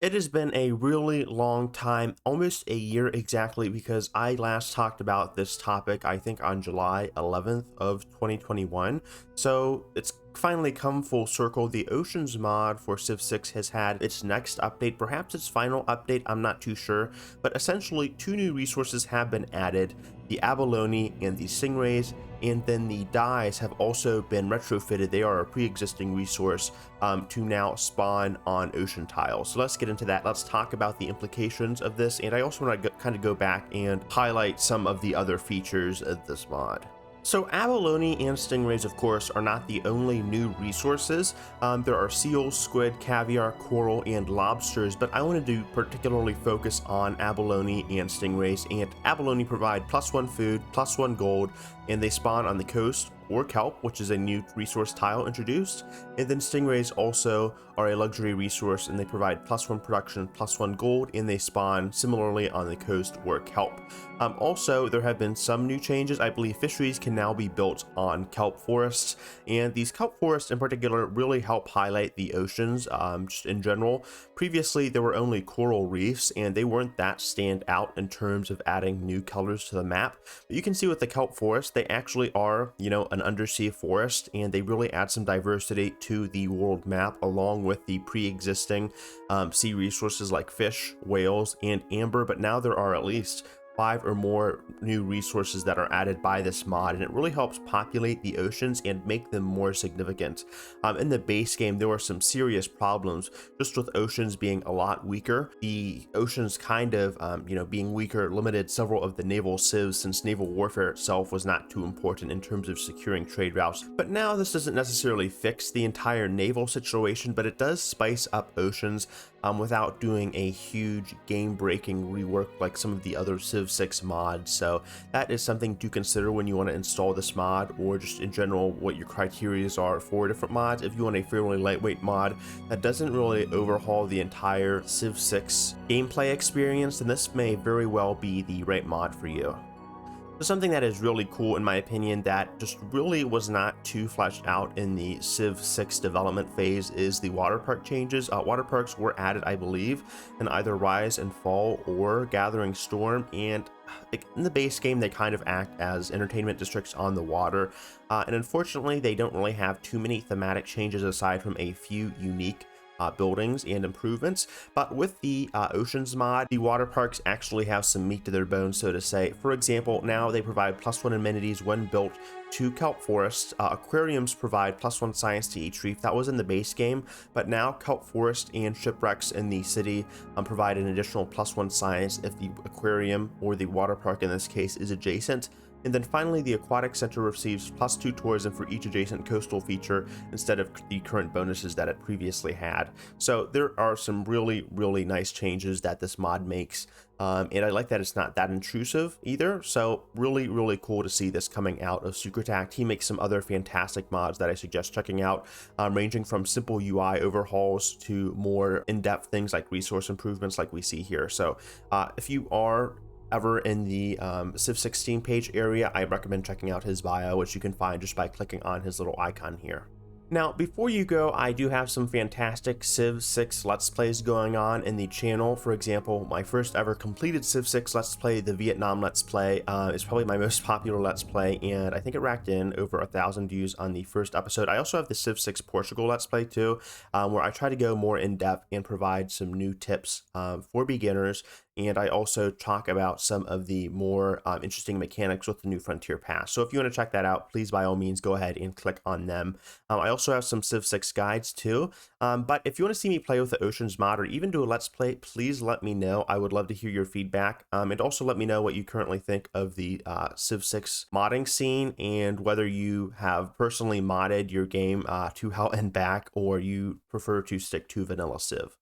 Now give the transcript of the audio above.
It has been a really long time, almost a year exactly, because I last talked about this topic, I think on July 11th of 2021. So it's finally come full circle. The Oceans mod for Civ 6 has had its next update, perhaps its final update, I'm not too sure, but essentially two new resources have been added, the Abalone and the Stingrays, and then the dyes have also been retrofitted. They are a pre-existing resource to now spawn on ocean tiles. So let's get into that. Let's talk about the implications of this, and I also want to kind of go back and highlight some of the other features of this mod. So abalone and stingrays, of course, are not the only new resources. There are seals, squid, caviar, coral, and lobsters, but I wanted to particularly focus on abalone and stingrays. And abalone provide +1 food, +1 gold, and they spawn on the coast or kelp, which is a new resource tile introduced. And then stingrays also are a luxury resource, and they provide +1 production, +1 gold, and they spawn similarly on the coast or kelp. Also, there have been some new changes. I believe fisheries can now be built on kelp forests, and these kelp forests in particular really help highlight the oceans just in general. Previously, there were only coral reefs, and they weren't that stand out in terms of adding new colors to the map. But you can see with the kelp forest, they actually are, an undersea forest, and they really add some diversity to the world map along with the pre-existing sea resources like fish, whales, and amber. But now there are at least 5 or more new resources that are added by this mod, and it really helps populate the oceans and make them more significant. In the base game, there were some serious problems just with oceans being a lot weaker. The oceans kind of, being weaker limited several of the naval civs, since naval warfare itself was not too important in terms of securing trade routes. But now this doesn't necessarily fix the entire naval situation, but it does spice up oceans without doing a huge game-breaking rework like some of the other Civ 6 mods. So that is something to consider when you want to install this mod, or just in general what your criteria are for different mods. If you want a fairly lightweight mod that doesn't really overhaul the entire Civ 6 gameplay experience, then this may very well be the right mod for you. So something that is really cool, in my opinion, that just really was not too fleshed out in the Civ 6 development phase is the water park changes. Water parks were added, I believe, in either Rise and Fall or Gathering Storm, and in the base game they kind of act as entertainment districts on the water, and unfortunately they don't really have too many thematic changes aside from a few unique buildings and improvements. But with the Oceans mod, the water parks actually have some meat to their bones, so to say. For example, now they provide +1 amenities when built to kelp forests. Aquariums provide +1 science to each reef. That was in the base game, but now kelp forest and shipwrecks in the city provide an additional +1 science if the aquarium, or the water park in this case, is adjacent. And then finally, the Aquatic Center receives +2 tourism for each adjacent coastal feature instead of the current bonuses that it previously had. So there are some really, really nice changes that this mod makes. And I like that it's not that intrusive either. So really, really cool to see this coming out of Sukritact. He makes some other fantastic mods that I suggest checking out, ranging from simple UI overhauls to more in-depth things like resource improvements like we see here. So if you are ever in the Civ 16 page area, I recommend checking out his bio, which you can find just by clicking on his little icon here. Now, before you go, I do have some fantastic Civ 6 Let's Plays going on in the channel. For example, my first ever completed Civ 6 Let's Play, the Vietnam Let's Play, is probably my most popular Let's Play, and I think it racked in over 1,000 views on the first episode. I also have the Civ 6 Portugal Let's Play too, where I try to go more in depth and provide some new tips for beginners. And I also talk about some of the more interesting mechanics with the new Frontier Pass. So if you want to check that out, please by all means go ahead and click on them. I also have some Civ 6 guides too. But if you want to see me play with the Oceans mod or even do a Let's Play, please let me know. I would love to hear your feedback. And also let me know what you currently think of the Civ 6 modding scene, and whether you have personally modded your game to hell and back, or you prefer to stick to vanilla Civ.